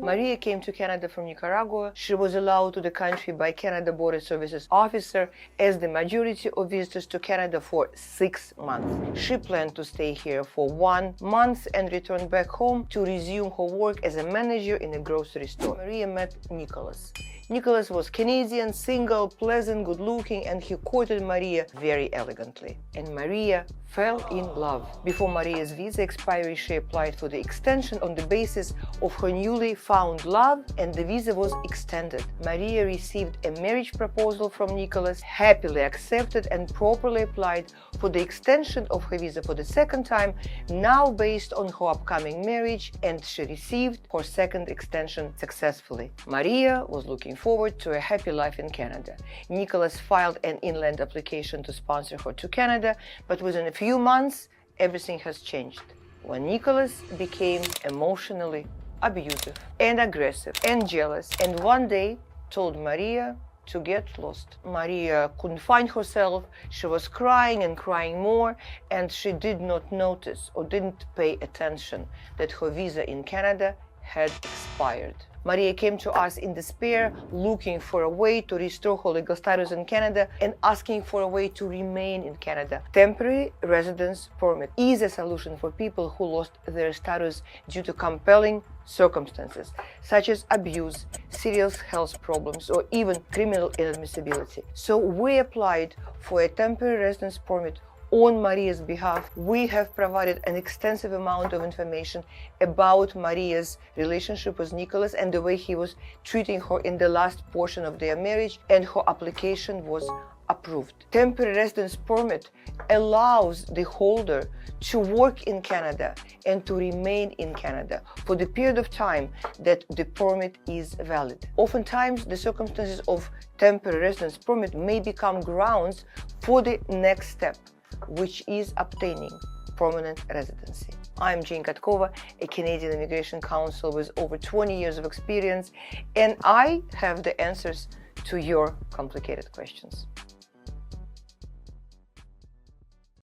Maria came to Canada from Nicaragua. She was allowed to the country by Canada Border Services officer as the majority of visitors to Canada for 6 months. She planned to stay here for 1 month and return back home to resume her work as a manager in a grocery store. Maria met Nicholas. Nicholas was Canadian, single, pleasant, good-looking, and he courted Maria very elegantly. And Maria fell in love. Before Maria's visa expiry, she applied for the extension on the basis of her newly found love, and the visa was extended. Maria received a marriage proposal from Nicholas, happily accepted and properly applied for the extension of her visa for the second time, now based on her upcoming marriage, and she received her second extension successfully. Maria was looking forward to a happy life in Canada. Nicholas filed an inland application to sponsor her to Canada, but within a few months, everything has changed when Nicholas became emotionally abusive and aggressive and jealous, and one day told Maria to get lost. Maria couldn't find herself. She was crying and crying more, and she did not notice or didn't pay attention that her visa in Canada had expired. Maria came to us in despair, looking for a way to restore her legal status in Canada and asking for a way to remain in Canada. Temporary residence permit is a solution for people who lost their status due to compelling circumstances, such as abuse, serious health problems, or even criminal inadmissibility. So we applied for a temporary residence permit on Maria's behalf. We have provided an extensive amount of information about Maria's relationship with Nicholas and the way he was treating her in the last portion of their marriage, and her application was approved. Temporary residence permit allows the holder to work in Canada and to remain in Canada for the period of time that the permit is valid. Oftentimes, the circumstances of temporary residence permit may become grounds for the next step, which is obtaining permanent residency. I'm Katkova, a Canadian immigration counsel with over 20 years of experience, and I have the answers to your complicated questions.